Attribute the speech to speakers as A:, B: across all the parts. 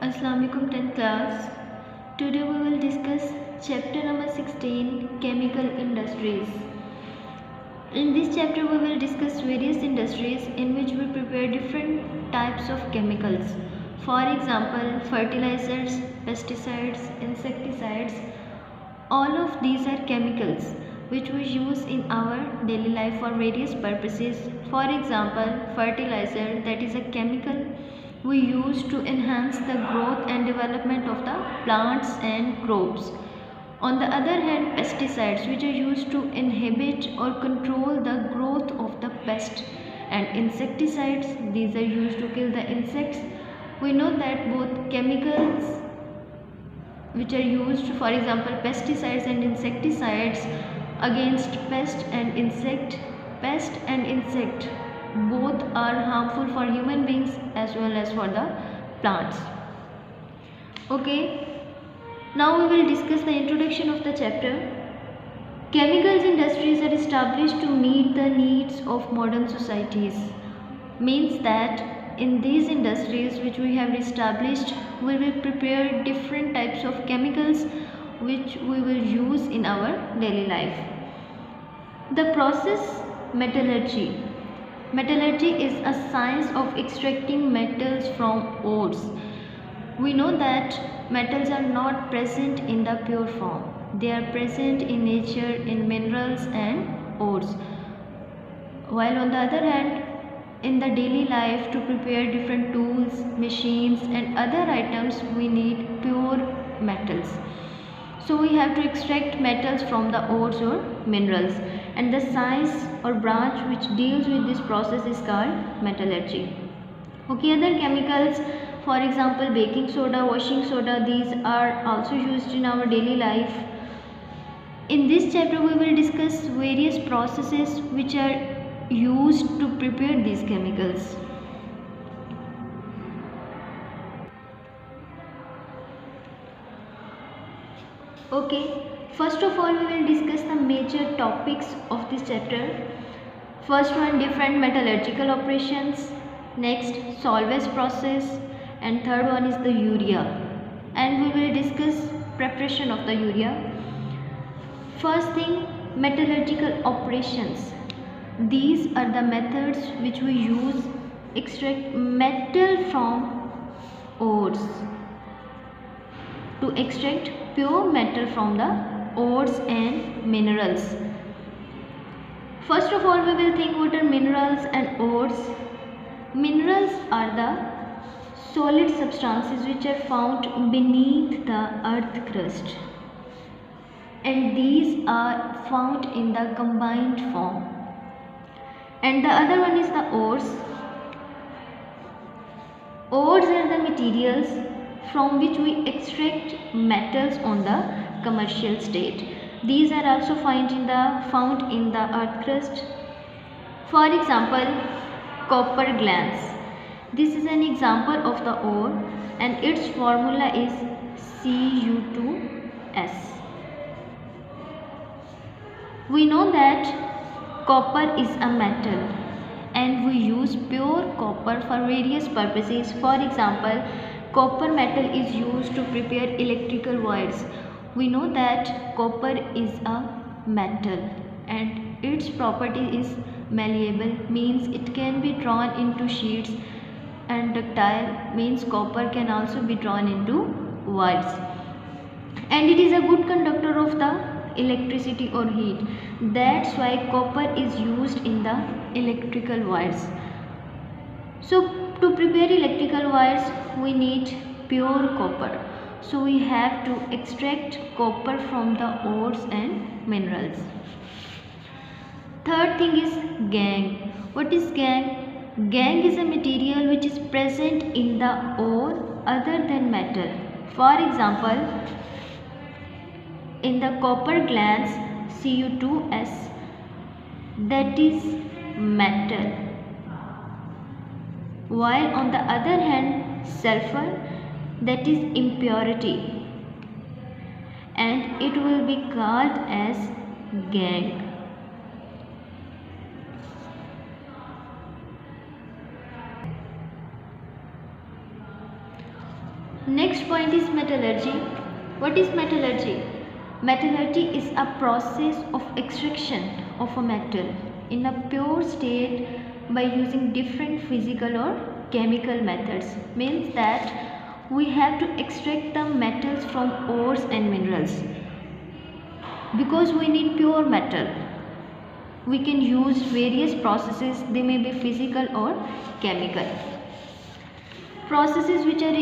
A: Assalamualaikum 10th class. Today we will discuss chapter number 16, Chemical Industries. In this chapter we will discuss various industries in which we prepare different types of chemicals. For example, fertilizers, pesticides, insecticides. All of these are chemicals which we use in our daily life for various purposes. For example, fertilizer, that is a chemical we use to enhance the growth and development of the plants and crops. On the other hand, pesticides, which are used to inhibit or control the growth of the pest, and insecticides, these are used to kill the insects. We know that both chemicals which are used, for example pesticides and insecticides, against pest and insect both are harmful for human beings as well as for the plants. Okay, now we will discuss the introduction of the chapter. Chemicals industries are established to meet the needs of modern societies. Means that in these industries which we have established, we will prepare different types of chemicals which we will use in our daily life. The process metallurgy. Metallurgy is a science of extracting metals from ores. We know that metals are not present in the pure form. They are present in nature, in minerals and ores. While on the other hand, in the daily life, to prepare different tools, machines and other items, we need pure metals. So we have to extract metals from the ores or minerals, and the science or branch which deals with this process is called metallurgy. Okay, other chemicals, for example baking soda, washing soda, these are also used in our daily life. In this chapter we will discuss various processes which are used to prepare these chemicals. Okay, first of all we will discuss the major topics of this chapter. First one, different metallurgical operations. Next, Solvay's process, and third one is the urea, and we will discuss preparation of the urea. First thing, metallurgical operations. These are the methods which we use extract metal from ores, to extract pure metal from the ores and minerals. First of all we will think what are minerals and ores. Minerals are the solid substances which are found beneath the earth crust, and these are found in the combined form. And the other one is the ores. Ores are the materials from which we extract metals on the commercial state. These are also found in the earth crust. For example, copper glans. This is an example of the ore, and its formula is Cu2S. We know that copper is a metal, and we use pure copper for various purposes. For example, copper metal is used to prepare electrical wires. We know that copper is a metal and its property is malleable, means it can be drawn into sheets, and ductile means copper can also be drawn into wires, and it is a good conductor of the electricity or heat. That's why copper is used in the electrical wires. So to prepare electrical wires we need pure copper. So we have to extract copper from the ores and minerals. Third thing is gangue. What is gangue? Gangue is a material which is present in the ore other than metal. For example, in the copper glans, Cu2S, that is metal, while on the other hand sulfur, that is impurity, and it will be called as gangue. Next point is metallurgy. What is metallurgy? Metallurgy is a process of extraction of a metal in a pure state by using different physical or chemical methods. Means that we have to extract the metals from ores and minerals. Because we need pure metal, we can use various processes. They may be physical or chemical. Processes which are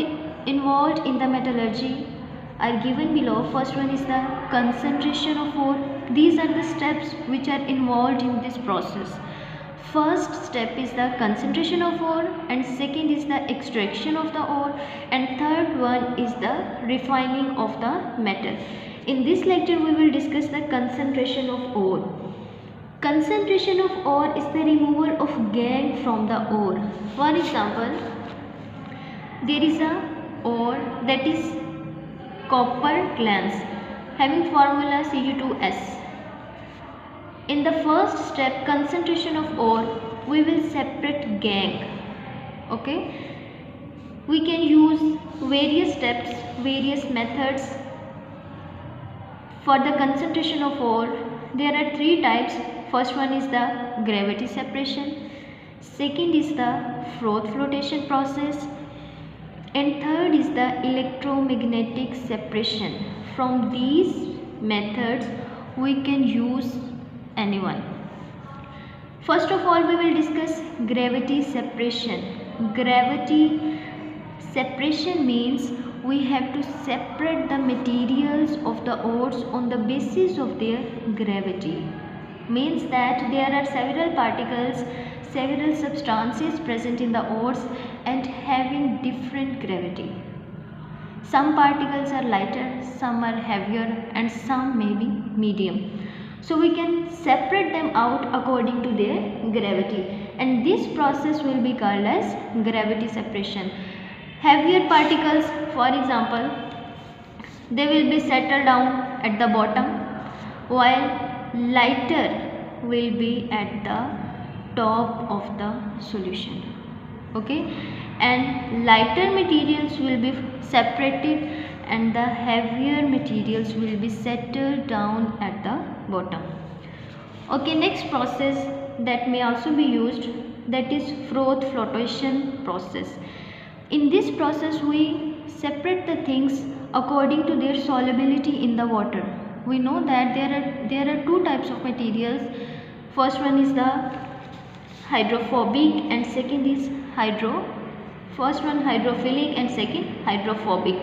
A: involved in the metallurgy are given below. First one is the concentration of ore. These are the steps which are involved in this process. First step is the concentration of ore, and second is the extraction of the ore, and third one is the refining of the metal. In this lecture we will discuss the concentration of ore. Concentration of ore is the removal of gangue from the ore. For example, there is a ore that is copper glans having formula Cu2S. In the first step, concentration of ore, we will separate gangue. Okay, we can use various steps, various methods for the concentration of ore. There are three types. First one is the gravity separation, second is the froth flotation process, and third is the electromagnetic separation. From these methods we can use anyone. First of all, we will discuss gravity separation. Gravity separation means we have to separate the materials of the ores on the basis of their gravity. Means that there are several particles, several substances present in the ores and having different gravity. Some particles are lighter, some are heavier, and some may be medium. So we can separate them out according to their gravity, and this process will be called as gravity separation. Heavier particles, for example, they will be settled down at the bottom, while lighter will be at the top of the solution. Okay, and lighter materials will be separated and the heavier materials will be settled down at the bottom. Okay, next process that may also be used, that is froth flotation process. In this process we separate the things according to their solubility in the water. We know that there are two types of materials. First one is the hydrophobic and second is hydrophilic and second hydrophobic.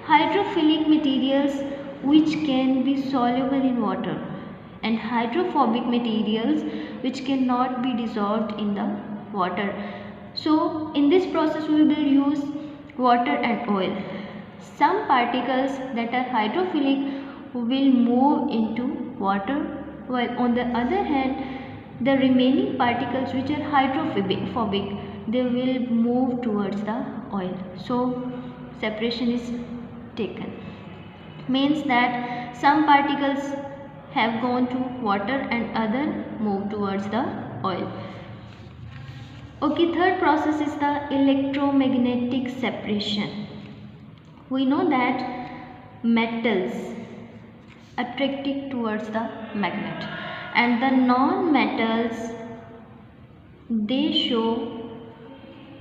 A: Hydrophilic materials which can be soluble in water, and hydrophobic materials which cannot be dissolved in the water. So in this process we will use water and oil. Some particles that are hydrophilic will move into water, while on the other hand the remaining particles which are hydrophobic, they will move towards the oil. So separation is taken. Means that some particles have gone to water and other move towards the oil. Okay, third process is the electromagnetic separation. We know that metals attracted towards the magnet, and the non-metals, they show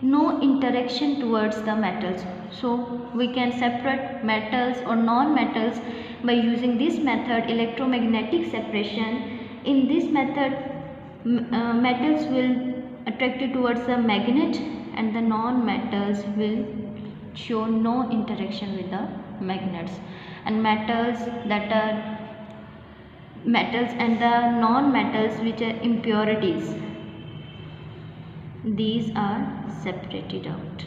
A: no interaction towards the metals. So we can separate metals or non-metals by using this method, electromagnetic separation. In this method, metals will attracted towards the magnet and the non-metals will show no interaction with the magnets, and metals and the non-metals which are impurities, these are separated out.